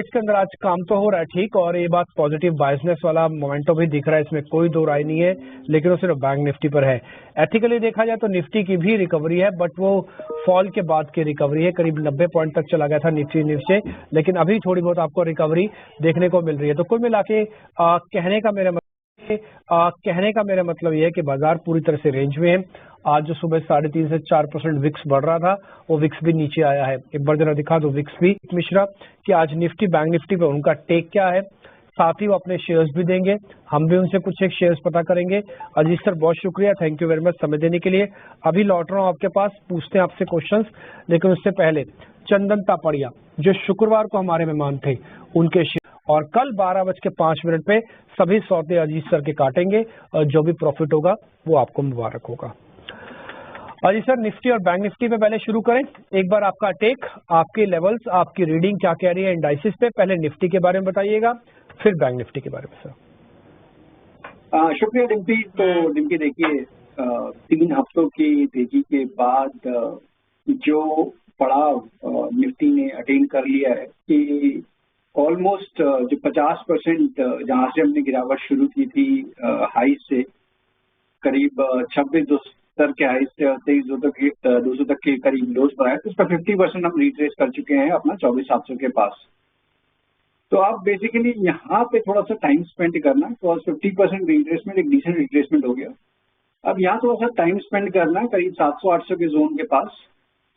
Markets के अंदर आज काम तो हो रहा है ठीक, और ये बात पॉजिटिव बायसनेस वाला मोमेंटम भी दिख रहा है, इसमें कोई दो राय नहीं है, लेकिन वो सिर्फ बैंक निफ्टी पर है। एथिकली देखा जाए तो निफ्टी की भी रिकवरी है, बट वो फॉल के बाद की रिकवरी है। करीब 90 पॉइंट तक चला गया था निफ्टी नीचे, लेकिन अभी थोड़ी बहुत आपको रिकवरी देखने को मिल रही है। तो कुल मिला के कहने का मेरा मतलब ये है कि बाजार पूरी तरह से रेंज में है। आज जो सुबह 3.5 से 4% विक्स बढ़ रहा था, वो विक्स भी नीचे आया है। एक बार जरा दिखा दो विक्स भी मिश्रा कि आज निफ्टी बैंक निफ्टी पे उनका टेक क्या है, साथ ही वो अपने शेयर्स भी देंगे, हम भी उनसे कुछ एक शेयर्स पता करेंगे। अजीत सर बहुत शुक्रिया, थैंक यू वेरी मच समय देने के लिए। अभी लौट रहा हूँ आपके पास, पूछते हैं आपसे क्वेश्चंस, लेकिन उससे पहले चंदन तापड़िया जो शुक्रवार को हमारे मेहमान थे उनके शेयर, और कल 12:05 पे सभी सौदे अजीत सर के काटेंगे, और जो भी प्रॉफिट होगा वो आपको मुबारक होगा। अजीत सर निफ्टी और बैंक निफ्टी पे पहले शुरू करें, एक बार आपका टेक, आपके लेवल्स, आपकी रीडिंग क्या कह रही है इंडाइसिस पे। पहले निफ्टी के बारे में बताइएगा, फिर बैंक निफ्टी के बारे में सर। शुक्रिया डिम्पी। तो डिम्पी देखिए 3 हफ्तों की तेजी के बाद जो पड़ाव निफ्टी ने अटेन कर लिया है कि ऑलमोस्ट जो 50% जहां से हमने गिरावट शुरू की थी हाई से, करीब 26 स्तर के हाई से 23 तक के करीब लोज पर आए, तो उसका 50% हम रिट्रेस कर चुके हैं अपना 24,700 के पास। तो आप बेसिकली यहाँ पे थोड़ा सा टाइम स्पेंड करना, तो 50% रिट्रेसमेंट एक डिसेंट रिट्रेसमेंट हो गया। अब यहाँ थोड़ा सा टाइम स्पेंड करना करीब 700-800 के जोन के पास,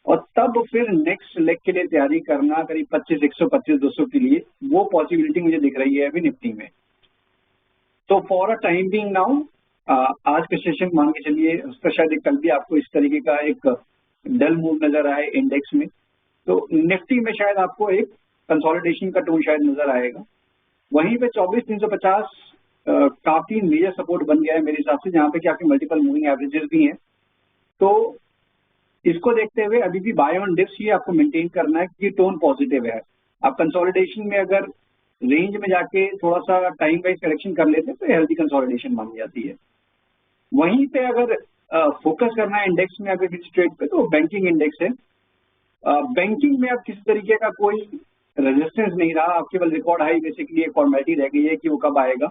और तब फिर नेक्स्ट लेग के लिए तैयारी करना करीब 25,100 25,200 के लिए। वो पॉसिबिलिटी मुझे दिख रही है अभी निफ्टी में। तो for a time being now आज का सेशन मान के चलिए, उसका शायद कल भी आपको इस तरीके का एक डल मूव नजर आए इंडेक्स में, तो निफ्टी में शायद आपको एक कंसोलिडेशन का टोन शायद नजर आएगा। वहीं पे 24,350 काफी मेजर सपोर्ट बन गया है मेरे हिसाब से, जहां पे कि आपके मल्टीपल मूविंग एवरेजेस भी हैं। तो इसको देखते हुए अभी भी बाय ऑन डिप्स ही आपको मेंटेन करना है कि टोन पॉजिटिव है। आप कंसोलिडेशन में अगर रेंज में जाके थोड़ा सा टाइम वाइज करेक्शन कर लेते हैं तो हेल्दी कंसोलिडेशन मानी जाती है। वहीं पे अगर फोकस करना है इंडेक्स में अगर किसी ट्रेड पे, तो बैंकिंग इंडेक्स है। बैंकिंग में अब किसी तरीके का कोई रेजिस्टेंस नहीं रहा, आप केवल रिकॉर्ड हाई बेसिकली एक फॉर्मेलिटी रह गई है कि वो कब आएगा।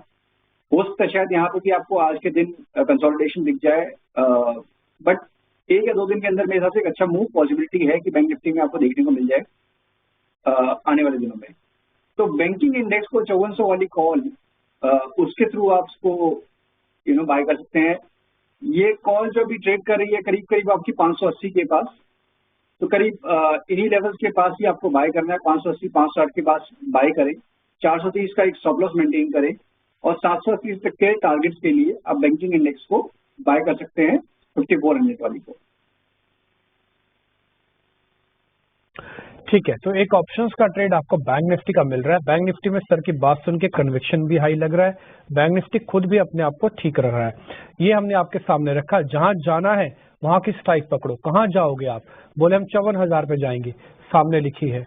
हो सकता है शायद यहाँ पे भी आपको आज के दिन कंसोलिडेशन दिख जाए, बट 1 या 2 दिन के अंदर मेरे हिसाब से एक अच्छा मूव पॉसिबिलिटी है कि बैंक निफ्टी में आपको देखने को मिल जाए आने वाले दिनों में। तो बैंकिंग इंडेक्स को 5400 वाली कॉल, उसके थ्रू आप उसको बाय कर सकते हैं। ये कॉल जो भी ट्रेड कर रही है करीब करीब आपकी 580 के पास, तो करीब इन्हीं लेवल्स के पास ही आपको बाय करना है। 580 560 के पास बाय करें, 430 का एक स्टॉप लॉस मेंटेन करें, और 780 तक के टारगेट्स के लिए आप बैंकिंग इंडेक्स को बाय कर सकते हैं 5400 वाली को। ठीक है, तो एक ऑप्शंस का ट्रेड आपको बैंक निफ्टी का मिल रहा है। बैंक निफ्टी में सर की बात सुन के कन्विक्शन भी हाई लग रहा है, बैंक निफ्टी खुद भी अपने आप को ठीक रख रहा है। ये हमने आपके सामने रखा, जहां जाना है वहां की स्ट्राइक पकड़ो। कहां जाओगे आप? बोले हम 54,000 पे जाएंगे, सामने लिखी है।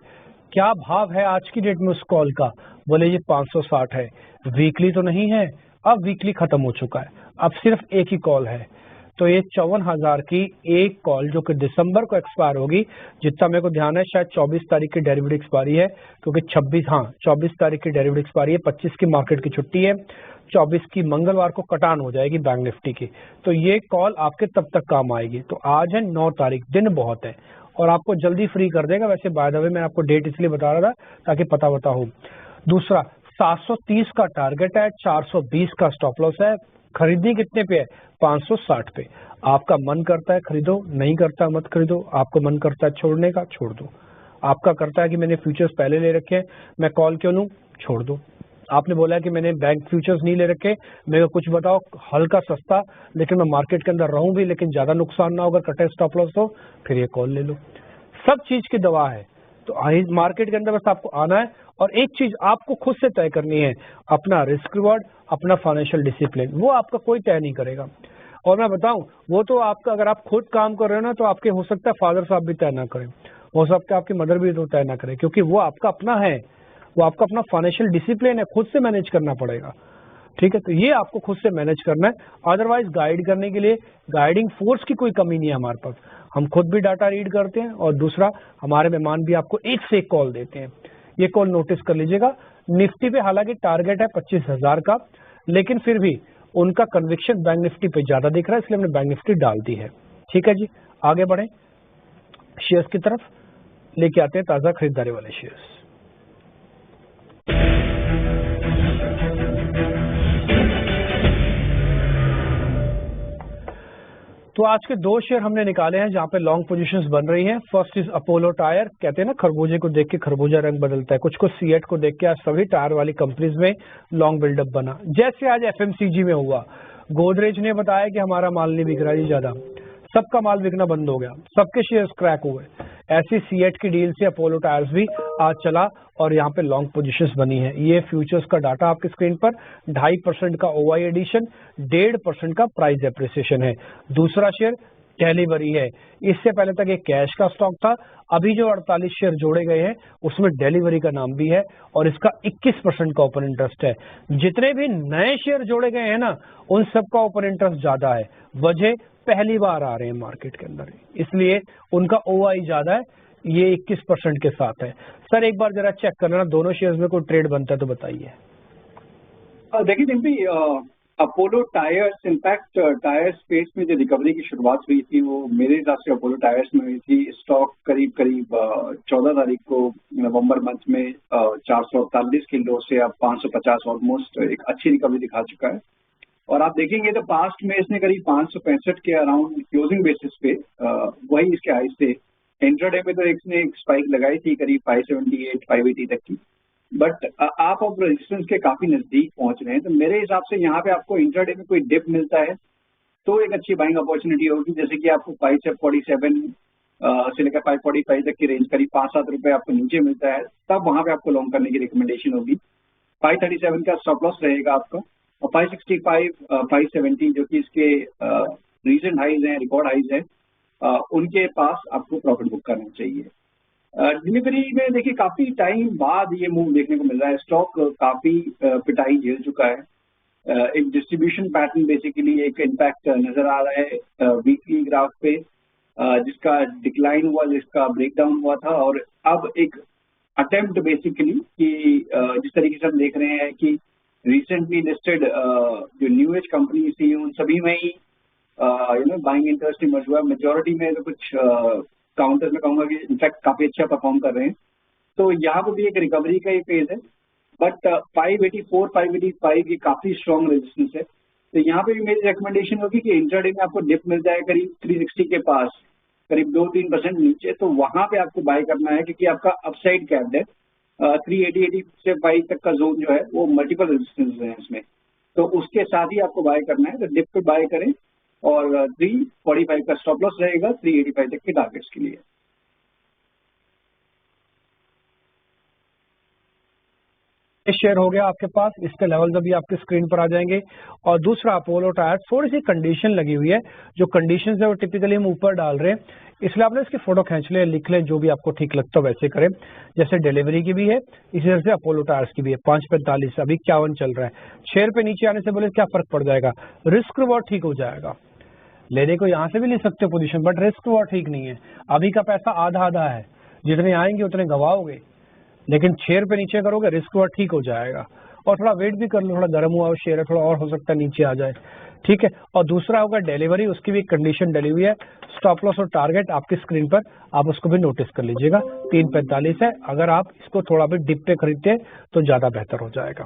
क्या भाव है आज की डेट में उस कॉल का? बोले ये 560 है। वीकली तो नहीं है, अब वीकली खत्म हो चुका है, अब सिर्फ एक ही कॉल है। तो ये 54,000 की एक कॉल जो कि दिसंबर को एक्सपायर होगी, जितना मेरे को ध्यान है शायद 24 तारीख की डेरिवेटिव एक्सपायरी है, क्योंकि 24 तारीख की डेरिवेटिव एक्सपायरी है, 25 की मार्केट की छुट्टी है, 24 की मंगलवार को कटान हो जाएगी बैंक निफ्टी की। तो ये कॉल आपके तब तक काम आएगी। तो आज है 9 तारीख, दिन बहुत है और आपको जल्दी फ्री कर देगा। वैसे बाय द वे मैं आपको डेट इसलिए बता रहा था ताकि पता हो। दूसरा 730 का टारगेट है, 420 का स्टॉप लॉस है। खरीदनी कितने पे है? 560 पे। आपका मन करता है खरीदो, नहीं करता मत खरीदो। आपको मन करता है छोड़ने का, छोड़ दो। आपका करता है कि मैंने फ्यूचर्स पहले ले रखे हैं, मैं कॉल क्यों लूं, छोड़ दो। आपने बोला कि मैंने बैंक फ्यूचर्स नहीं ले रखे, मेरे को कुछ बताओ हल्का सस्ता, लेकिन मैं मार्केट के अंदर रहूं भी, लेकिन ज्यादा नुकसान ना होगा, कटे स्टॉप लॉस हो, फिर ये कॉल ले लो। सब चीज की दवा है। तो मार्केट के अंदर बस आपको आना है और एक चीज आपको खुद से तय करनी है, अपना रिस्क रिवॉर्ड, अपना फाइनेंशियल डिसिप्लिन। वो आपका कोई तय नहीं करेगा। और मैं बताऊं, वो तो आपका, अगर आप खुद काम कर रहे हो ना, तो आपके हो सकता है फादर साहब भी तय ना करें, हो सकता है आपकी मदर भी तो तय ना करें, क्योंकि वो आपका अपना है, वो आपका अपना फाइनेंशियल डिसिप्लिन है, खुद से मैनेज करना पड़ेगा। ठीक है, तो ये आपको खुद से मैनेज करना है। अदरवाइज गाइड करने के लिए गाइडिंग फोर्स की कोई कमी नहीं है हमारे पास। हम खुद भी डाटा रीड करते हैं और दूसरा हमारे मेहमान भी आपको एक से एक कॉल देते हैं ये कॉल नोटिस कर लीजिएगा। निफ्टी पे हालांकि टारगेट है 25,000 का, लेकिन फिर भी उनका कन्विक्शन बैंक निफ्टी पे ज्यादा दिख रहा है, इसलिए हमने बैंक निफ्टी डाल दी है। ठीक है जी, आगे बढ़े शेयर्स की तरफ, लेके आते हैं ताजा खरीदारी वाले शेयर्स। तो आज के दो शेयर हमने निकाले हैं जहां पे लॉन्ग पोजीशंस बन रही हैं। First is Apollo tyre. कहते हैं ना खरबूजे को देख के खरबूजा रंग बदलता है, कुछ कुछ सीएट को देख के आज सभी टायर वाली कंपनीज में लॉन्ग बिल्डअप बना। जैसे आज एफएमसीजी में हुआ, गोदरेज ने बताया कि हमारा माल नहीं बिक रहा जी ज्यादा, सबका माल बिकना बंद हो गया, सबके शेयर्स क्रैक हुए। ऐसी सीएट की डील से अपोलो टायर्स भी आज चला और यहाँ पे लॉन्ग पोजीशंस बनी है। ये फ्यूचर्स का डाटा आपकी स्क्रीन पर, 2.5% का ओआई एडिशन, 1.5% का प्राइस एप्रिसिएशन है। दूसरा शेयर डिलीवरी है। इससे पहले तक एक कैश का स्टॉक था, अभी जो 48 शेयर जोड़े गए हैं उसमें डिलीवरी का नाम भी है और इसका 21% का ओपन इंटरेस्ट है। जितने भी नए शेयर जोड़े गए हैं ना, उन सबका ओपन इंटरेस्ट ज्यादा है। वजह पहली बार आ रहे हैं मार्केट के अंदर, इसलिए उनका ओआई ज्यादा है। ये 21% के साथ है। सर एक बार जरा चेक करना, दोनों शेयर्स में कोई ट्रेड बनता है तो बताइए। देखिए Dimpy, Apollo tyres, in fact tyre space में जो रिकवरी की शुरुआत हुई थी वो मेरे हिसाब से अपोलो टायर्स में हुई थी। स्टॉक करीब 14 तारीख को नवंबर मंथ में 448 के लो से अब 550 ऑलमोस्ट एक अच्छी रिकवरी दिखा चुका है। और आप देखेंगे तो पास्ट में इसने करीब 565 के अराउंड क्लोजिंग बेसिस पे वही इसके हाई से, इंट्राडे में तो इसने एक स्पाइक लगाई थी करीब 578 580 तक की, बट आप अब रेजिस्टेंस के काफी नजदीक पहुंच रहे हैं। तो मेरे हिसाब से यहाँ पे आपको इंट्राडे में कोई डिप मिलता है तो एक अच्छी बाइंग अपॉर्चुनिटी होगी। जैसे कि आपको 547 से लेकर 545 तक की रेंज करीब 5-7 रुपए आपको नीचे मिलता है, तब वहां पे आपको लॉन्ग करने की रिकमेंडेशन होगी। 537 का स्टॉप लॉस रहेगा आपका, और 565 570 जो कि इसके रीसेंट हाइज हैं, रिकॉर्ड हाइज हैं, उनके पास आपको प्रॉफिट बुक करना चाहिए। डिलीवरी में देखिए काफी टाइम बाद ये मूव देखने को मिल रहा है। स्टॉक काफी पिटाई झेल चुका है। एक डिस्ट्रीब्यूशन पैटर्न बेसिकली एक इम्पैक्ट नजर आ रहा है वीकली ग्राफ पे, जिसका डिक्लाइन हुआ, जिसका ब्रेकडाउन हुआ था, और अब एक अटेम्प्ट बेसिकली कि जिस तरीके से हम देख रहे हैं कि रिसेंटली लिस्टेड जो न्यू एज कंपनीज थी उन सभी में ही बाइंग इंटरेस्ट इमर्ज हुआ। मेजोरिटी में तो कुछ काउंटर में कहूंगा कि इनफैक्ट काफी अच्छा परफॉर्म कर रहे हैं। तो यहाँ पर भी एक रिकवरी का ही फेज है, बट 584 585 ये काफी स्ट्रॉन्ग रेजिस्टेंस है। तो यहाँ पे भी मेरी रिकमेंडेशन होगी कि इंट्राडे में आपको डिप मिल जाए करीब 360 के पास, करीब 2-3% नीचे, तो वहां पे आपको बाय करना है, क्योंकि आपका अपसाइड कैप्ड है। 380 से 5 तक का जोन जो है वो मल्टीपल रेजिस्टेंस है इसमें, तो उसके साथ ही आपको बाय करना है। तो डिप पे बाय करें, और 345 का स्टॉप लॉस रहेगा 385 तक के टारगेट्स के लिए। शेयर हो गया आपके पास, इसके लेवल्स अभी आपके स्क्रीन पर आ जाएंगे। और दूसरा अपोलो टायर, थोड़ी सी कंडीशन लगी हुई है, जो कंडीशन है वो टिपिकली हम ऊपर डाल रहे हैं, इसलिए आपने इसकी फोटो खींच ले, लिख लें, जो भी आपको ठीक लगता है वैसे करें। जैसे डिलीवरी की भी है, इसी तरह से अपोलो टायर्स की भी है। 545 अभी 51 चल रहा है। शेयर पे नीचे आने से बोले क्या फर्क पड़ जाएगा, रिस्क रिवॉर्ड ठीक हो जाएगा। लेने को यहाँ से भी ले सकते हो पोजीशन, बट रिस्क रिवॉर्ड ठीक नहीं है। अभी का पैसा आधा आधा है, जितने आएंगे उतने गवाओगे, लेकिन शेयर पे नीचे करोगे रिस्क रिवॉर्ड ठीक हो जाएगा। और थोड़ा वेट भी कर लो, थोड़ा गर्म हुआ शेयर है, थोड़ा और हो सकता है नीचे आ जाए, ठीक है। और दूसरा होगा डिलीवरी, उसकी भी कंडीशन डली हुई है। स्टॉप लॉस और टारगेट आपकी स्क्रीन पर, आप उसको भी नोटिस कर लीजिएगा। 345 है, अगर आप इसको थोड़ा भी डिप पे खरीदते हैं तो ज्यादा बेहतर हो जाएगा।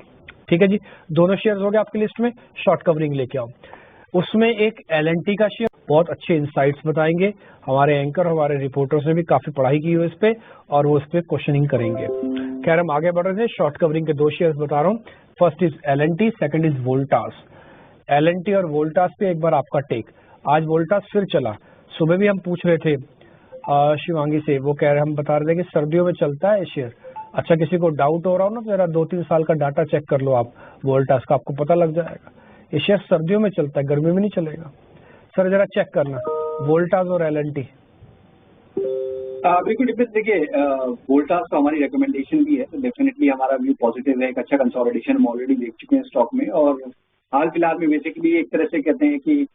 ठीक है जी, दोनों शेयर हो गए आपकी लिस्ट में। शॉर्ट कवरिंग लेके आओ, उसमें एक L&T का शेयर, बहुत अच्छे इंसाइट्स बताएंगे। हमारे एंकर, हमारे रिपोर्टर्स ने भी काफी पढ़ाई की है इस पे, और वो इस पे क्वेश्चनिंग करेंगे। खैर हम आगे बढ़ रहे थे, शॉर्ट कवरिंग के दो शेयर्स बता रहा हूँ। First is L&T, second is Voltas. L&T और वोल्टास पे एक बार आपका टेक। आज वोल्टास फिर चला, सुबह भी हम पूछ रहे थे शिवांगी से, वो कह रहे, हम बता रहे थे कि सर्दियों में चलता है शेयर। अच्छा, किसी को डाउट हो रहा हो ना, तो जरा 2-3 साल का डाटा चेक कर लो आप वोल्टास का, आपको पता लग जाएगा। ये शेयर सर्दियों में चलता है, गर्मी में नहीं चलेगा। सर जरा चेक करना वोल्टास और L&T। बिल्कुल देखिए, वोल्टास तो हमारी रिकमेंडेशन भी है, तो डेफिनेटली हमारा व्यू पॉजिटिव है। एक अच्छा कंसोलिडेशन हम ऑलरेडी देख चुके हैं स्टॉक में, और हाल फिलहाल में बेसिकली एक तरह से कहते हैं कि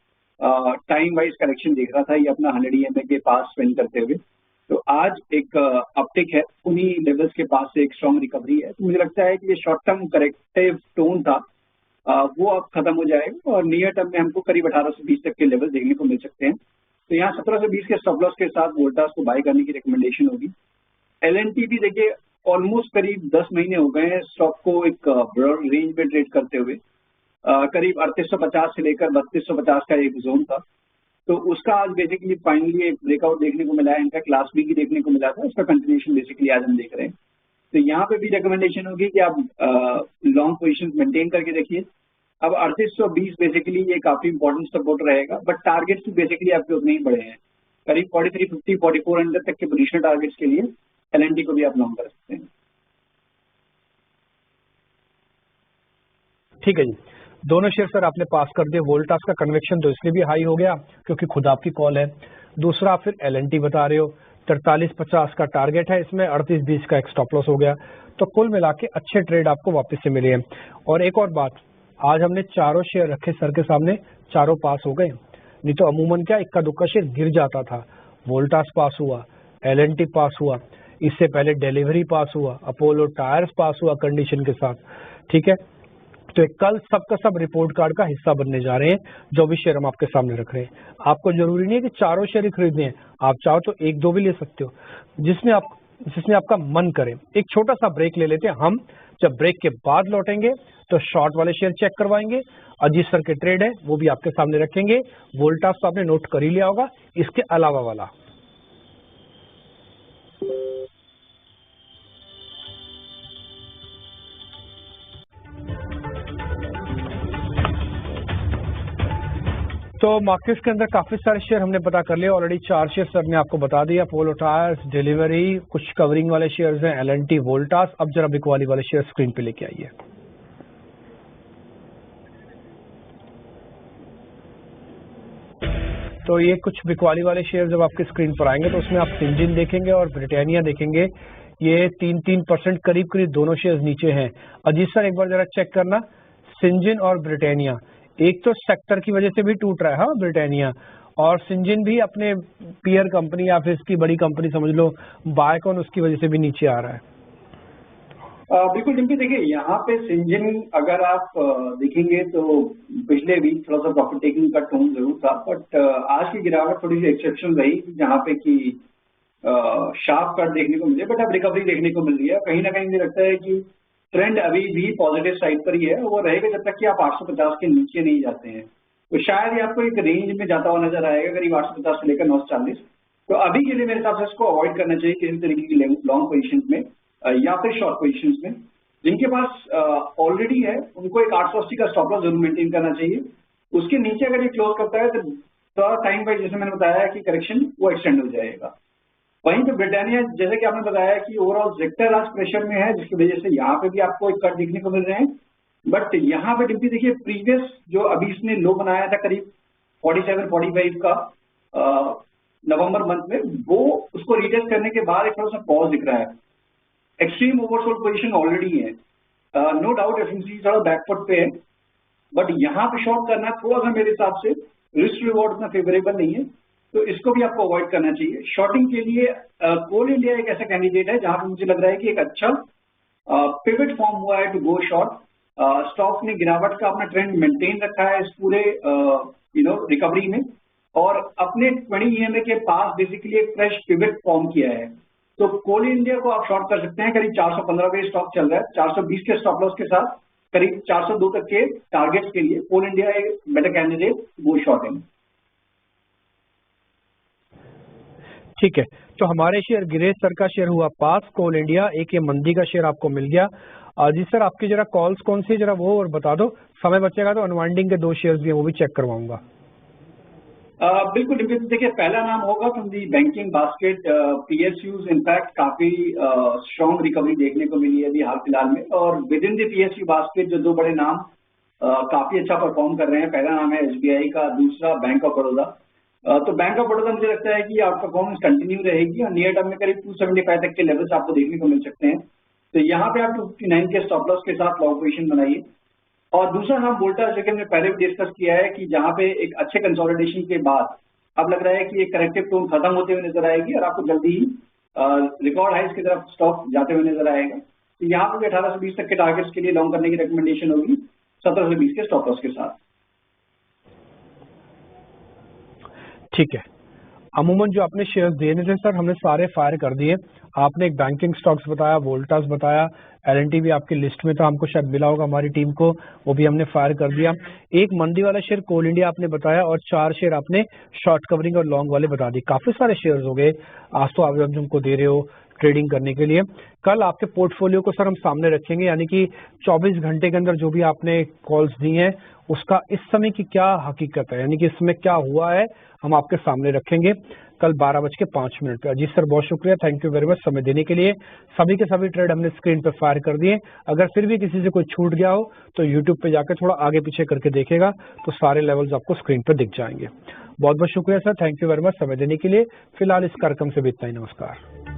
टाइम वाइज करेक्शन देख रहा था ये अपना 100 EMA के पास स्पेंड करते हुए। तो आज एक अपटिक है, उन्हीं लेवल्स के पास से एक स्ट्रॉन्ग रिकवरी है। तो मुझे लगता है कि ये शॉर्ट टर्म करेक्टिव टोन था, वो अब खत्म हो जाएगा और नियर टर्म में हमको करीब 1820 तक के लेवल देखने को मिल सकते हैं। तो यहाँ 1720 के स्टॉप लॉस के साथ वोल्टास को बाय करने की रिकमेंडेशन होगी। LNT भी देखिए ऑलमोस्ट करीब 10 महीने हो गए हैं स्टॉक को एक ब्रॉड रेंज में ट्रेड करते हुए, करीब 3850 से लेकर 3250 का एक जोन था। तो उसका आज बेसिकली फाइनली एक ब्रेकआउट देखने को मिला है, इनका क्लास बी की देखने को मिला था, उसका कंटिन्यूएशन बेसिकली आज हम देख रहे हैं। तो यहाँ पे भी रिकमेंडेशन होगी कि आप लॉन्ग पोजीशन मेंटेन करके देखिए। अब 3820 बेसिकली ये काफी इंपॉर्टेंट सपोर्ट रहेगा, बट टारगेट्स भी बेसिकली आपके उतने ही बड़े हैं, करीब 4350 4400 तक के पोजिशनल टारगेट्स के लिए LNT को भी आप लॉन्ग कर सकते हैं। ठीक है जी, दोनों शेयर सर आपने पास कर दिए। वोल्टास का कन्वेक्शन तो इसलिए भी हाई हो गया क्योंकि खुद आपकी कॉल है। दूसरा आप फिर LNT बता रहे हो, 4350 का टारगेट है, इसमें 3820 का एक स्टॉप लॉस हो गया। तो कुल मिला के अच्छे ट्रेड आपको वापस से मिले हैं। और एक और बात, आज हमने चारों शेयर रखे सर के सामने, चारों पास हो गए। नहीं तो अमूमन क्या इक्का दुक्का शेयर गिर जाता था। वोल्टास पास हुआ, LNT पास हुआ, इससे पहले डिलीवरी पास हुआ, अपोलो टायर्स पास हुआ कंडीशन के साथ। ठीक है, तो कल सबका सब रिपोर्ट कार्ड का हिस्सा बनने जा रहे हैं जो भी शेयर हम आपके सामने रख रहे हैं। आपको जरूरी नहीं है कि चारों शेयर ही खरीदने हैं, आप चाहो तो एक दो भी ले सकते हो, जिसमें आपका मन करे। एक छोटा सा ब्रेक ले लेते हैं हम, जब ब्रेक के बाद लौटेंगे तो शॉर्ट वाले शेयर चेक करवाएंगे। अजीत सर के ट्रेड है वो भी आपके सामने रखेंगे। वोल्टास तो आपने नोट कर ही लिया होगा, इसके अलावा वाला। तो मार्केट्स के अंदर काफी सारे शेयर हमने पता कर लिए ऑलरेडी। 4 शेयर सर ने आपको बता दिया, अपोलो टायर्स, डिलीवरी, कुछ कवरिंग वाले शेयर्स हैं, LNT, वोल्टास। अब जरा बिकवाली वाले शेयर स्क्रीन पे लेके आइए। तो ये कुछ बिकवाली वाले शेयर जब आपके स्क्रीन पर आएंगे तो उसमें आप सिंजिन देखेंगे और ब्रिटानिया देखेंगे। ये 3% करीब करीब दोनों शेयर नीचे हैं। अजीत सर एक बार जरा चेक करना, सिंजिन और ब्रिटानिया, एक तो सेक्टर की वजह से भी टूट रहा है हाँ ब्रिटानिया, और सिंजिन भी अपने पीयर कंपनी या फिर इसकी बड़ी कंपनी समझ लो बायकॉन, उसकी वजह से भी नीचे आ रहा है। बिल्कुल डिम्पी, देखिए यहाँ पे सिंजिन अगर आप देखेंगे तो पिछले वीक थोड़ा सा प्रॉफिट टेकिंग का टोन जरूर था, बट आज की गिरावट थोड़ी सी एक्सेप्शन रही जहाँ पे कि शार्प कट देखने को मिले, बट अब रिकवरी देखने को मिल रही है। कहीं ना कहीं मुझे लगता है कि ट्रेंड अभी भी पॉजिटिव साइड पर ही है, वो रहेगा जब तक कि आप 850 के नीचे नहीं जाते हैं। तो शायद ये आपको एक रेंज में जाता हुआ नजर आएगा, करीब 850 से लेकर 940। तो अभी के लिए मेरे हिसाब से इसको अवॉइड करना चाहिए किसी तरीके की लॉन्ग पोजीशन में या फिर शॉर्ट पोजीशन में। जिनके पास ऑलरेडी है उनको एक 880 का स्टॉप लॉस जरूर मेंटेन करना चाहिए। उसके नीचे अगर ये क्लोज करता है तो थोड़ा टाइम बाई, जैसे मैंने बताया कि करेक्शन वो एक्सटेंड हो जाएगा। वहीं पे ब्रिटानिया, जैसे कि आपने बताया कि ओवरऑल सेक्टर आज प्रेशर में है, जिसकी वजह से यहाँ पे भी आपको एक कट देखने को मिल रहे हैं। बट यहाँ पे डिम्पी देखिए, प्रीवियस जो अभी इसने लो बनाया था करीब 47-45 का नवंबर मंथ में, वो उसको रिटेस्ट करने के बाद एक थोड़ा सा पॉज दिख रहा है। एक्सट्रीम ओवरसोल्ड पोजीशन ऑलरेडी है, नो डाउट एफएमसीजी थोड़ा बैकफुट पे है, बट यहाँ पे शॉर्ट करना थोड़ा सा मेरे हिसाब से रिस्क रिवॉर्ड उतना फेवरेबल नहीं है, तो इसको भी आपको अवॉइड करना चाहिए। शॉर्टिंग के लिए कोल इंडिया एक ऐसा कैंडिडेट है जहां पे मुझे लग रहा है कि एक अच्छा पिवट फॉर्म हुआ है टू गो शॉर्ट। स्टॉक ने गिरावट का अपना ट्रेंड मेंटेन रखा है इस पूरे रिकवरी में, और अपने 20 EMA के पास बेसिकली एक फ्रेश पिवट फॉर्म किया है। तो कोल इंडिया को आप शॉर्ट कर सकते हैं, करीब 415 पे स्टॉक चल रहा है, 420 के स्टॉप लॉस के साथ करीब 402 तक के टारगेट्स के लिए कोल इंडिया एक बेटर कैंडिडेट वो शॉर्टिंग। ठीक है, तो हमारे शेयर गिरे, सर का शेयर हुआ पास, कोल इंडिया, एक ये मंदी का शेयर आपको मिल गया। जी सर, आपकी जरा कॉल्स कौन सी है जरा वो और बता दो, समय बचेगा तो अनवाइंडिंग के 2 शेयर्स भी हैं वो भी चेक करवाऊंगा। बिल्कुल, देखिए पहला नाम होगा from the banking basket, PSUs in fact काफी स्ट्रॉन्ग रिकवरी देखने को मिली है अभी हाल फिलहाल में, और with in the PSU basket जो 2 बड़े नाम काफी अच्छा परफॉर्म कर रहे हैं, पहला नाम है SBI का, दूसरा बैंक ऑफ बड़ौदा। तो बैंक ऑफ बड़ौदा मुझे लगता है कि आउट परफॉर्मेंस कंटिन्यू रहेगी और नियर टर्म में करीब 275 तक के लेवल्स आपको देखने को मिल सकते हैं। तो यहाँ पे आप 259 के स्टॉप लॉस के साथ लॉन्ग पोजीशन बनाइए। और दूसरा नाम वोल्टास, जो कि हमने पहले भी डिस्कस किया है कि जहाँ पे एक अच्छे कंसोलिडेशन के बाद अब लग रहा है कि ये करेक्टिव टोन खत्म होते हुए नजर आएगी और आपको जल्दी ही रिकॉर्ड हाइज की तरफ स्टॉक जाते हुए नजर आएगा। तो यहाँ पर भी 1820 तक के टारगेट्स के लिए लॉन्ग करने की रिकमेंडेशन होगी 1720 के स्टॉप लॉस के साथ। ठीक है, अमूमन जो आपने शेयर्स देने थे सर हमने सारे फायर कर दिए। आपने एक बैंकिंग स्टॉक्स बताया, वोल्टास बताया, एल&टी भी आपकी लिस्ट में था, हमको शायद मिला होगा हमारी टीम को, वो भी हमने फायर कर दिया। एक मंदी वाला शेयर कोल इंडिया आपने बताया और 4 शेयर आपने शॉर्ट कवरिंग और लॉन्ग वाले बता दिए। काफी सारे शेयर्स हो गए, आज तो आप हमको दे रहे हो ट्रेडिंग करने के लिए। कल आपके पोर्टफोलियो को सर हम सामने रखेंगे, यानी कि 24 घंटे के अंदर जो भी आपने कॉल्स दी हैं उसका इस समय की क्या हकीकत है, यानी कि इसमें क्या हुआ है हम आपके सामने रखेंगे कल 12:05 पे। अजीत सर बहुत शुक्रिया, थैंक यू वेरी मच समय देने के लिए। सभी के सभी ट्रेड हमने स्क्रीन पे फायर कर दिए। अगर फिर भी किसी से कोई छूट गया हो तो यूट्यूब पे जाकर थोड़ा आगे पीछे करके देखेगा तो सारे लेवल्स आपको स्क्रीन पे दिख जाएंगे। बहुत बहुत शुक्रिया sir, thank you very much समय देने के लिए। फिलहाल इस कार्यक्रम से भी इतना ही, नमस्कार।